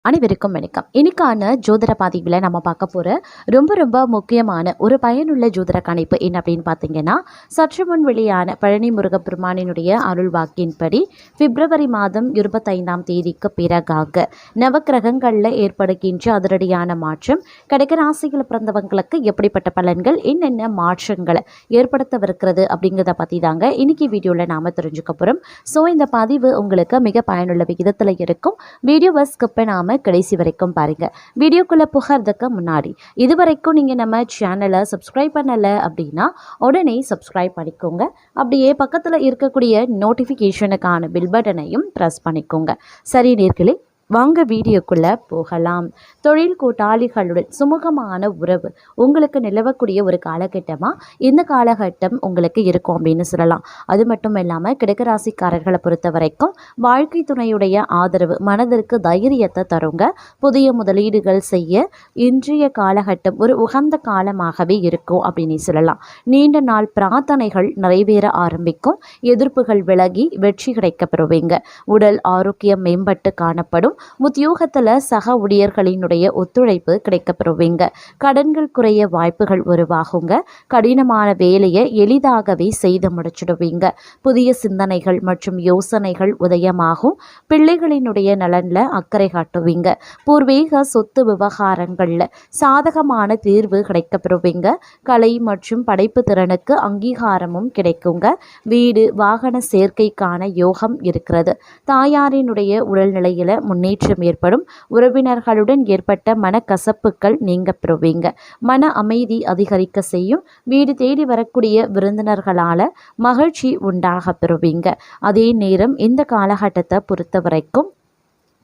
அனைவருக்கும் வணக்கம். இன்னைக்கான ஜோதிட பதிவில் நம்ம பார்க்க போகிற ரொம்ப முக்கியமான ஒரு பயனுள்ள ஜோதிட கணிப்பு என்ன அப்படின்னு பார்த்தீங்கன்னா, சற்று முன் வெளியான பழனி முருகப்பெருமானினுடைய அருள் வாக்கின்படி பிப்ரவரி மாதம் 25ஆம் தேதிக்கு பிறகாக நவக்கிரகங்களில் ஏற்படுகின்ற அதிரடியான மாற்றம் கடகராசியில் பிறந்தவங்களுக்கு எப்படிப்பட்ட பலன்கள் என்னென்ன மாற்றங்களை ஏற்படுத்தவிருக்கிறது அப்படிங்கிறத பற்றி தாங்க இன்னைக்கு வீடியோவில் நாம் தெரிஞ்சுக்க போகிறோம். ஸோ இந்த பதிவு உங்களுக்கு மிக பயனுள்ள விகிதத்தில் இருக்கும். வீடியோவை ஸ்கிப் பண்ணாமல் கடைசி வரைக்கும் பாருங்க. வீடியோக்குள்ள புகறதுக்கு முன்னாடி இதுவரைக்கும் நீங்க நம்ம சேனலை சப்ஸ்கிரைப் பண்ணல அப்படின்னா உடனே சப்ஸ்கிரைப் பண்ணிக்கோங்க. அப்படியே பக்கத்துல இருக்கக்கூடிய நோட்டிபிகேஷனுக்கான பில் பட்டனையும் பிரஸ் பண்ணிக்கோங்க. சரி நேர்களே, வாங்க வீடியோக்குள்ளே போகலாம். தொழில் கூட்டாளிகளுடன் சுமூகமான உறவு உங்களுக்கு நிலவக்கூடிய ஒரு காலகட்டமாக இந்த காலகட்டம் உங்களுக்கு இருக்கும் அப்படின்னு சொல்லலாம். அது மட்டும் இல்லாமல் கிடக்கராசிக்காரர்களை பொறுத்த வரைக்கும் வாழ்க்கை துணையுடைய ஆதரவு மனதிற்கு தைரியத்தை தருங்க. புதிய முதலீடுகள் செய்ய இன்றைய காலகட்டம் ஒரு உகந்த காலமாகவே இருக்கும் அப்படின்னு சொல்லலாம். நீண்ட நாள் பிரார்த்தனைகள் நிறைவேற ஆரம்பிக்கும். எதிர்ப்புகள் விலகி வெற்றி கிடைக்கப்பெறுவீங்க. உடல் ஆரோக்கியம் மேம்பட்டு காணப்படும். உத்தியோகத்தில் சக ஊழியர்களினுடைய ஒத்துழைப்பு கிடைக்கப்பெறுவீங்க. கடன்கள் குறைய வாய்ப்புகள் உருவாகுங்க. கடினமான வேலையை எளிதாகவே செய்து முடிச்சிடுவீங்க. புதிய சிந்தனைகள் மற்றும் யோசனைகள் உதயமாகும். பிள்ளைகளினுடைய நலனில் அக்கறை காட்டுவீங்க. பூர்வீக சொத்து விவகாரங்களில் சாதகமான தீர்வு கிடைக்கப்பெறுவீங்க. கலை மற்றும் படைப்பு திறனுக்கு அங்கீகாரமும் கிடைக்குங்க. வீடு வாகன சேர்க்கைக்கான யோகம் இருக்கிறது. தாயாரினுடைய உடல்நிலையில் முன்னேற்றம் ஏற்படும். உறவினர்களுடன் ஏற்பட்ட மனக்கசப்புகள் நீங்க பெறுவீங்க. மன அமைதி அதிகரிக்க செய்யும். வீடு தேடி வரக்கூடிய விருந்தினர்களால மகிழ்ச்சி உண்டாக பெறுவீங்க. அதே நேரம் இந்த காலகட்டத்தை பொறுத்த வரைக்கும்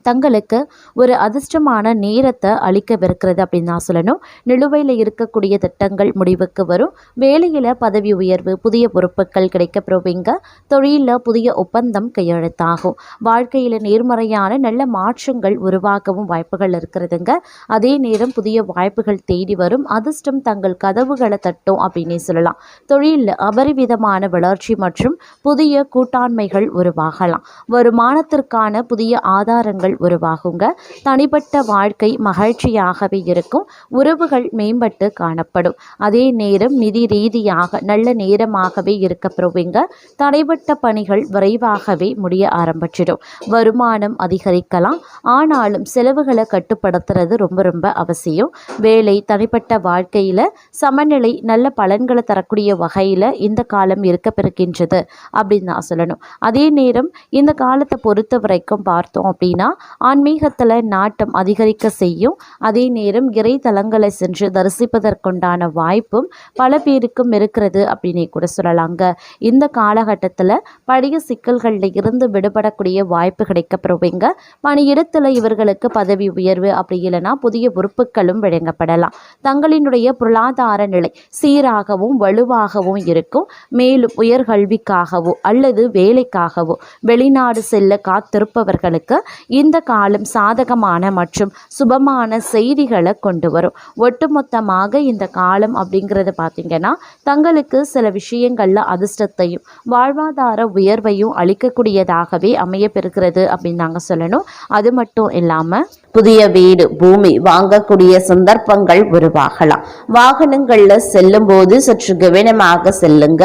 தங்களுக்கு ஒரு அதிர்ஷ்டமான நேரத்தை அளிக்கவிருக்கிறது அப்படின்னு நான் சொல்லணும். நிலுவையில் இருக்கக்கூடிய திட்டங்கள் முடிவுக்கு வரும். வேலையில் பதவி உயர்வு, புதிய பொறுப்புகள் கிடைக்கப்பெறுவீங்க. தொழிலில் புதிய ஒப்பந்தம் கையெழுத்தாகும். வாழ்க்கையில் நேர்மறையான நல்ல மாற்றங்கள் உருவாகவும் வாய்ப்புகள் இருக்கிறதுங்க. அதே நேரம் புதிய வாய்ப்புகள் தேடி வரும். அதிர்ஷ்டம் தங்கள் கதவுகளை தட்டும் அப்படின்னு சொல்லலாம். தொழிலில் அபரிவிதமான வளர்ச்சி மற்றும் புதிய கூட்டாண்மைகள் உருவாகலாம். வருமானத்திற்கான புதிய ஆதாரங்கள் உருவாகுங்க. தனிப்பட்ட வாழ்க்கை மகிழ்ச்சியாகவே இருக்கும். உறவுகள் மேம்பட்டு காணப்படும். அதே நேரம் நிதி ரீதியாக நல்ல நேரமாகவே இருக்கப்பெறுவீங்க. தடைப்பட்ட பணிகள் விரைவாகவே முடிய ஆரம்பிச்சிடும். வருமானம் அதிகரிக்கலாம். ஆனாலும் செலவுகளை கட்டுப்படுத்துறது ரொம்ப அவசியம். வேலை தனிப்பட்ட வாழ்க்கையில் சமநிலை நல்ல பலன்களை தரக்கூடிய வகையில் இந்த காலம் இருக்கப்பெறுகின்றது அப்படின்னு நான் சொல்லணும். அதே நேரம் இந்த காலத்தை பொறுத்த வரைக்கும் பார்த்தோம் அப்படின்னா ஆன்மீகத்தில் நாட்டம் அதிகரிக்க செய்யும். அதே நேரம் இறை தலங்களை சென்று தரிசிப்பதற்குண்டான வாய்ப்பும் பல பேருக்கும் இருக்கிறது அப்படின்னு கூட சொல்லலாங்க. இந்த காலகட்டத்தில் பழைய சிக்கல்களில் இருந்து விடுபடக்கூடிய வாய்ப்பு கிடைக்கப்பெறுவீங்க. பணியிடத்தில் இவர்களுக்கு பதவி உயர்வு அப்படி இல்லைன்னா புதிய பொறுப்புகளும் வழங்கப்படலாம். தங்களினுடைய பொருளாதார நிலை சீராகவும் வலுவாகவும் இருக்கும். மேலும் உயர்கல்விக்காகவோ அல்லது வேலைக்காகவோ வெளிநாடு செல்ல காத்திருப்பவர்களுக்கு இந்த காலம் சாதகமான மற்றும் சுபமான செய்திகளை கொண்டு வரும். ஒட்டுமொத்தமாக இந்த காலம் அப்படிங்கிறது பார்த்தீங்கன்னா தங்களுக்கு சில விஷயங்களில் அதிர்ஷ்டத்தையும் வாழ்வாதார உயர்வையும் அளிக்கக்கூடியதாகவே அமையப்பெறுகிறது அப்படின்னு நாங்கள் சொல்லணும். அது மட்டும் இல்லாமல் புதிய வீடு பூமி வாங்கக்கூடிய சந்தர்ப்பங்கள் உருவாகலாம். வாகனங்களில் செல்லும் போது சற்று கவனமாக செல்லுங்க.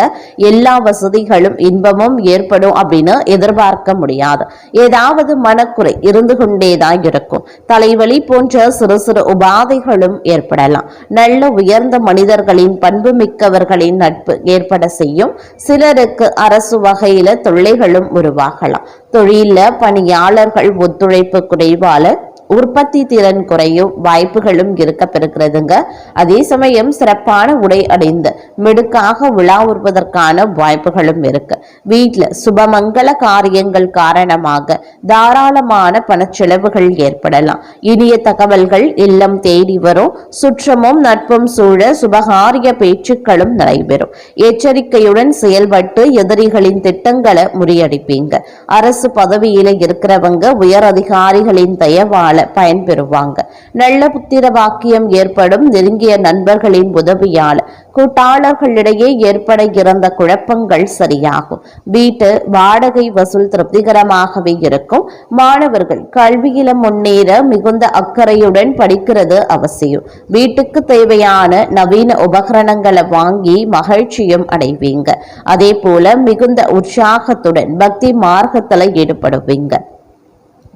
எல்லா வசதிகளும் இன்பமும் ஏற்படும் அப்படின்னு எதிர்பார்க்க முடியாது. ஏதாவது மனக்குறை இருந்து கொண்டேதான் இருக்கும். தலைவலி போன்ற சிறு உபாதைகளும் ஏற்படலாம். நல்ல உயர்ந்த மனிதர்களின் பண்பு மிக்கவர்களின் நட்பு ஏற்பட செய்யும். சிலருக்கு அரசு வகையில தொல்லைகளும் உருவாகலாம். தொழில பணியாளர்கள் ஒத்துழைப்பு குறைவால உற்பத்தி திறன் குறையும் வாய்ப்புகளும் இருக்கப்பெறுகிறதுங்க. அதே சமயம் சிறப்பான உடை அடைந்து மிடுக்காக விழா உறுவதற்கான வாய்ப்புகளும் இருக்கு. வீட்டில் சுபமங்கல காரியங்கள் காரணமாக தாராளமான பணச்செலவுகள் ஏற்படலாம். இனிய தகவல்கள் இல்லம் தேடி வரும். சுற்றமும் நட்பும் சூழ சுபகாரிய பேச்சுக்களும் நடைபெறும். எச்சரிக்கையுடன் செயல்பட்டு எதிரிகளின் திட்டங்களை முறியடிப்பீங்க. அரசு பதவியில இருக்கிறவங்க உயர் அதிகாரிகளின் தயவால பயன்பெறுவாங்க. நல்ல புத்திர வாக்கியம் ஏற்படும். நெருங்கிய நண்பர்களின் உதவியால் கூட்டாளர்களிடையே ஏற்பட இருந்த குழப்பங்கள் சரியாகும். வீட்டு வாடகை வசூல் திருப்திகரமாகவே இருக்கும். மாணவர்கள் கல்வியில முன்னேற மிகுந்த அக்கறையுடன் படிக்கிறது அவசியம். வீட்டுக்கு தேவையான நவீன உபகரணங்களை வாங்கி மகிழ்ச்சியும் அடைவீங்க. அதே போல மிகுந்த உற்சாகத்துடன் பக்தி மார்க்கத்துல ஈடுபடுவீங்க.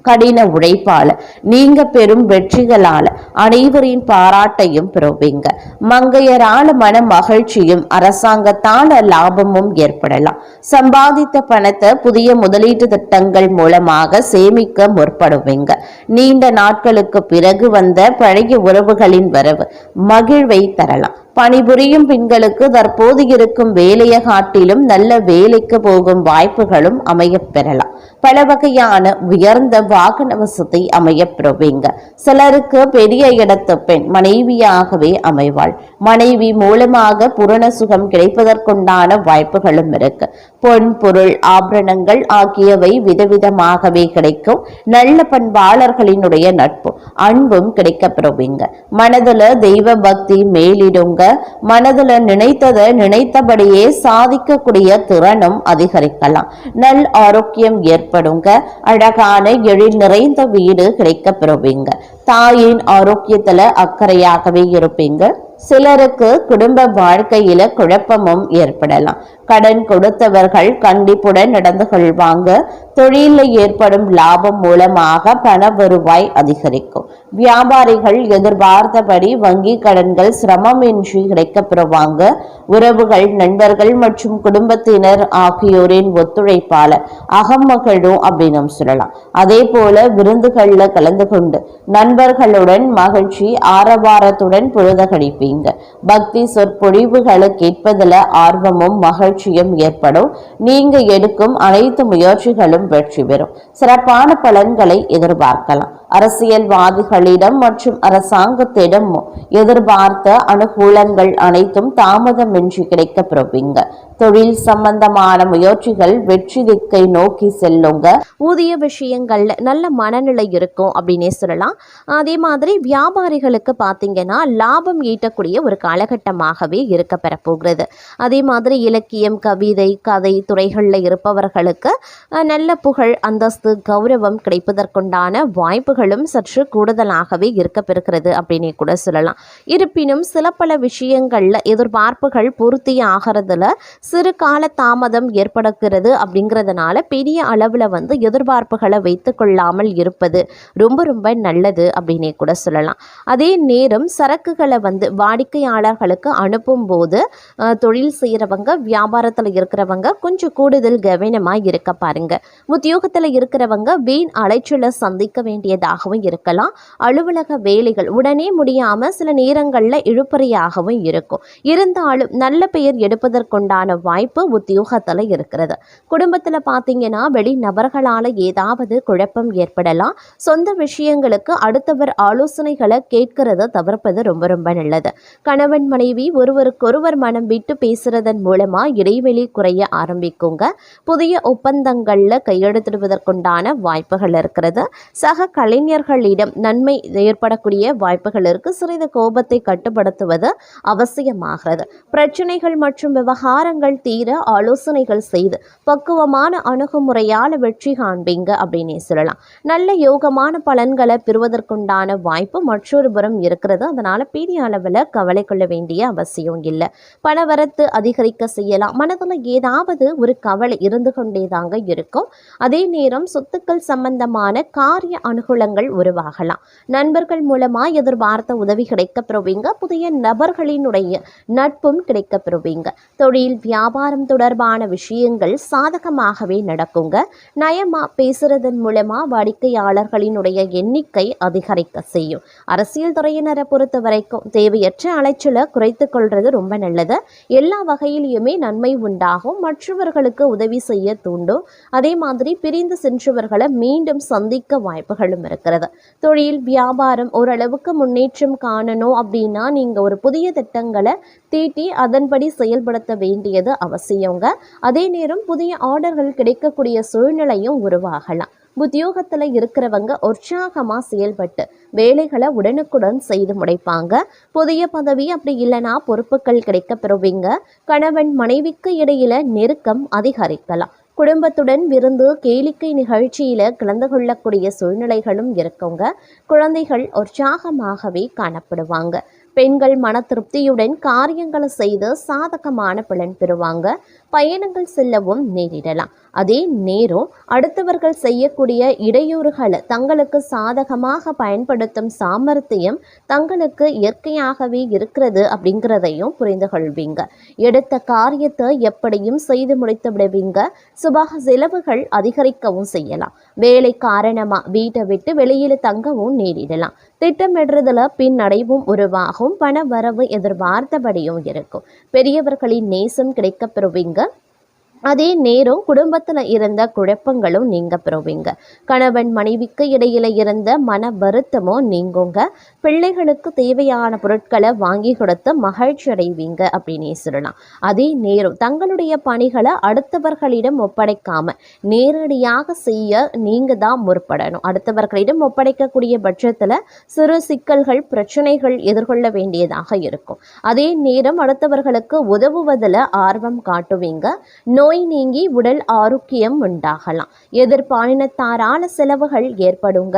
கடின உழைப்பால நீங்க பெரும் வெற்றிகளால அனைவரின் பாராட்டையும் பெறுவீங்க. மங்கையரால மன மகிழ்ச்சியும் அரசாங்கத்தால லாபமும் ஏற்படலாம். சம்பாதித்த பணத்தை புதிய முதலீட்டு திட்டங்கள் மூலமாக சேமிக்க முற்படுவீங்க. நீண்ட நாட்களுக்கு பிறகு வந்த பழைய உறவுகளின் வரவு மகிழ்வை தரலாம். பணிபுரியும் பெண்களுக்கு தற்போது இருக்கும் வேலையை காட்டிலும் நல்ல வேலைக்கு போகும் வாய்ப்புகளும் அமைய பெறலாம். பல வகையான உயர்ந்த வாகன வசதி அமைய பெறுவீங்க. சிலருக்கு பெரிய இடத்து பெண் மனைவியாகவே அமைவாள். மனைவி மூலமாக பூரண சுகம் கிடைப்பதற்குண்டான வாய்ப்புகளும் இருக்கு. பொன் பொருள் ஆபரணங்கள் ஆகியவை விதவிதமாகவே கிடைக்கும். நல்ல பண்பாளர்களினுடைய நட்பு அன்பும் கிடைக்க பெறுவீங்க. மனதுல தெய்வ பக்தி மேலிடுங்க. மனதுல நினைத்ததை நினைத்தபடியே சாதிக்கக்கூடிய திறனும் அதிகரிக்கலாம். நல் ஆரோக்கியம் ஏற்படுங்க. அழகான எழில் நிறைந்த வீடு கிடைக்க பெறுவீங்க. தாயின் ஆரோக்கியத்துல அக்கறையாகவே இருப்பீங்க. சிலருக்கு குடும்ப வாழ்க்கையில குழப்பமும் ஏற்படலாம். கடன் கொடுத்தவர்கள் கண்டிப்புடன் நடந்து கொள்வாங்க. தொழிலில் ஏற்படும் லாபம் மூலமாக பண வருவாய் அதிகரிக்கும். வியாபாரிகள் எதிர்பார்த்தபடி வங்கி கடன்கள் சிரமமின்றி கிடைக்கப்பெறுவாங்க. உறவுகள் நண்பர்கள் மற்றும் குடும்பத்தினர் ஆகியோரின் ஒத்துழைப்பால அகமகிழும் அப்படின்னு சொல்லலாம். அதே போல விருந்துகள்ல கலந்து கொண்டு நண்பர்களுடன் மகிழ்ச்சி ஆரவாரத்துடன் பொழுதகடிப்பீங்க. பக்தி சொற்பொழிவுகளை கேட்பதில் ஆர்வமும் மகிழ்ச்சியும் ஏற்படும். நீங்க எடுக்கும் அனைத்து முயற்சிகளும் வெற்றி பெறும். சிறப்பான பலன்களை எதிர்பார்க்கலாம். அரசியல்வாதிகளிடம் மற்றும் அரசாங்கத்திடம் எதிர்பார்த்த அனுகூலங்கள் அனைத்தும் தாமதமின்றி கிடைக்க பெறுவீங்க. தொழில் சம்பந்தமான முயற்சிகள் வெற்றி திக்கை நோக்கி செல்லுங்க. ஊதிய விஷயங்கள்ல நல்ல மனநிலை இருக்கும் அப்படின்னே சொல்லலாம். அதே மாதிரி வியாபாரிகளுக்கு பார்த்தீங்கன்னா லாபம் ஈட்டக்கூடிய ஒரு காலகட்டமாகவே இருக்க பெறப்போகிறது. அதே மாதிரி இலக்கியம் கவிதை கதை துறைகளில் இருப்பவர்களுக்கு நல்ல புகழ் அந்தஸ்து கௌரவம் கிடைப்பதற்குண்டான வாய்ப்புகளும் சற்று கூடுதலாகவே இருக்க பெறுகிறது அப்படின்னே கூட சொல்லலாம். இருப்பினும் சில பல விஷயங்கள்ல எதிர்பார்ப்புகள் பூர்த்தி ஆகிறதுல சிறு கால தாமதம் ஏற்படுகிறது. அப்படிங்கிறதுனால பெரிய அளவில் எதிர்பார்ப்புகளை வைத்து கொள்ளாமல் இருப்பது ரொம்ப ரொம்ப நல்லது அப்படின்னே கூட சொல்லலாம். அதே நேரம் சரக்குகளை வாடிக்கையாளர்களுக்கு அனுப்பும் போது தொழில் செய்கிறவங்க வியாபாரத்தில் இருக்கிறவங்க கொஞ்சம் கூடுதல் கவனமாக இருக்க பாருங்க. உத்தியோகத்தில் இருக்கிறவங்க வீண் அலைச்சலை சந்திக்க வேண்டியதாகவும் இருக்கலாம். அலுவலக வேலைகள் உடனே முடியாமல் சில நேரங்களில் இழுபறியாகவும் இருக்கும். இருந்தாலும் நல்ல பெயர் எடுப்பதற்குண்டான வாய்ப்பு உத்தியோகத்தில் இருக்கிறது. குடும்பத்தில் பார்த்தீங்கன்னா வெளி நபர்களால் ஏதாவது குழப்பம் ஏற்படலாம். சொந்த விஷயங்களுக்கு அடுத்தவர் ஆலோசனைகளை கேட்கிறத தவிர்ப்பது ரொம்ப ரொம்ப நல்லது. கணவன் மனைவி ஒருவருக்கொருவர் மனம் விட்டு பேசுறதன் மூலமா இடைவெளி குறைய ஆரம்பிக்குங்க. புதிய ஒப்பந்தங்கள்ல கையெழுத்திடுவதற்குண்டான வாய்ப்புகள் இருக்கிறது. சக கலைஞர்களிடம் நன்மை ஏற்படக்கூடிய வாய்ப்புகள் இருக்கு. சிறிது கோபத்தை கட்டுப்படுத்துவது அவசியமாகிறது. பிரச்சனைகள் மற்றும் விவகாரங்கள் தீர ஆலோசனைகள் செய்து பக்குவமான அணுகுமுறையால் வெற்றி காண்பீங்க அப்படின்னே சொல்லலாம். நல்ல யோகமான பலன்களை பெறுவதற்குண்டான வாய்ப்பு மற்றொரு புறம் இருக்கிறது. அதனால பெரிய அளவில் கவலை கொள்ள வேண்டிய அவசியம் இல்லை. பணவரத்து அதிகரிக்க செய்யலாம். மனதில் ஏதாவது ஒரு கவலை இருந்து கொண்டே தாங்க இருக்கும். அதே நேரம் சொத்துக்கள் சம்பந்தமான காரிய அனுகூலங்கள் உருவாகலாம். நண்பர்கள் மூலமா எதிர்பார்த்த உதவி கிடைக்க பெறுவீங்க. புதிய நபர்களினுடைய நட்பும் கிடைக்க பெறுவீங்க. தொழில் வியாபாரம் தொடர்பான விஷயங்கள் சாதகமாகவே நடக்குங்க. நயமா பேசுறதன் மூலமா வாடிக்கையாளர்களினுடைய எண்ணிக்கை அதிகரிக்க செய்யும். அரசியல் துறையினரை பொறுத்த வரைக்கும் தேவையற்ற அலைச்சலை குறைத்து கொள்வது ரொம்ப நல்லது. எல்லா வகையிலுமே நன்மை உண்டாகும். மற்றவர்களுக்கு உதவி செய்ய தூண்டும். அதே மாதிரி பிரிந்து சென்றவர்களை மீண்டும் சந்திக்க வாய்ப்புகளும் இருக்கிறது. தொழில் வியாபாரம் ஓரளவுக்கு முன்னேற்றம் காணணும் அப்படின்னா நீங்க ஒரு புதிய திட்டங்களை தீட்டி அதன்படி செயல்படுத்த வேண்டியது அவசியங்க. அதே நேரம் புதிய ஆர்டர்கள் கிடைக்கக்கூடிய சூழ்நிலையும் உருவாகலாம். உத்தியோகத்துல இருக்கிறவங்க உற்சாகமா செயல்பட்டு வேலைகளை உடனுக்குடன் செய்து முடிப்பாங்க. புதிய பதவி அப்படி இல்லைன்னா பொறுப்புகள் கிடைக்க பெறுவீங்க. கணவன் மனைவிக்கு இடையில நெருக்கம் அதிகரிக்கலாம். குடும்பத்துடன் விருந்து கேளிக்கை நிகழ்ச்சியில கலந்து கொள்ளக்கூடிய சூழ்நிலைகளும் இருக்குங்க. குழந்தைகள் உற்சாகமாகவே காணப்படுவாங்க. பெண்கள் மன திருப்தியுடன் காரியங்களை செய்து சாதகமான பலன் பெறுவாங்க. பயணங்கள் செல்லவும் நேரிடலாம். அதே நேரம் அடுத்தவர்கள் செய்யக்கூடிய இடையூறுகளை தங்களுக்கு சாதகமாக பயன்படுத்தும் சாமர்த்தியம் தங்களுக்கு இயற்கையாகவே இருக்கிறது அப்படிங்கிறதையும் புரிந்து கொள்வீங்க. எடுத்த காரியத்தை எப்படியும் செய்து முடித்து விடுவீங்க. சுபக செலவுகள் அதிகரிக்கவும் செய்யலாம். வேலை காரணமா வீட்டை விட்டு வெளியில தங்கவும் நேரிடலாம். திட்டமிடுறதுல பின்னடைவும் உருவாகும். பண வரவு எதிர்பார்த்தபடியும் இருக்கும். பெரியவர்களின் நேசம் கிடைக்க பெறுவீங்க. அதே நேரம் குடும்பத்தில் இருந்த குழப்பங்களும் நீங்க பெறுவீங்க. கணவன் மனைவிக்கு இடையில இருந்த மன வருத்தமும் நீங்குங்க. பிள்ளைகளுக்கு தேவையான பொருட்களை வாங்கி கொடுத்து மகிழ்ச்சி அடைவீங்க அப்படின்னே சொல்லலாம். அதே நேரம் தங்களுடைய பணிகளை அடுத்தவர்களிடம் ஒப்படைக்காம நேரடியாக செய்ய நீங்க தான் முற்படணும். அடுத்தவர்களிடம் ஒப்படைக்கக்கூடிய பட்சத்தில் சிறு சிக்கல்கள் பிரச்சனைகள் எதிர்கொள்ள வேண்டியதாக இருக்கும். அதே நேரம் அடுத்தவர்களுக்கு உதவுவதில் ஆர்வம் காட்டுவீங்க. நோய் நீங்கி உடல் ஆரோக்கியம் உண்டாகலாம். எதிர்பாலினத்தாரான செலவுகள் ஏற்படுங்க.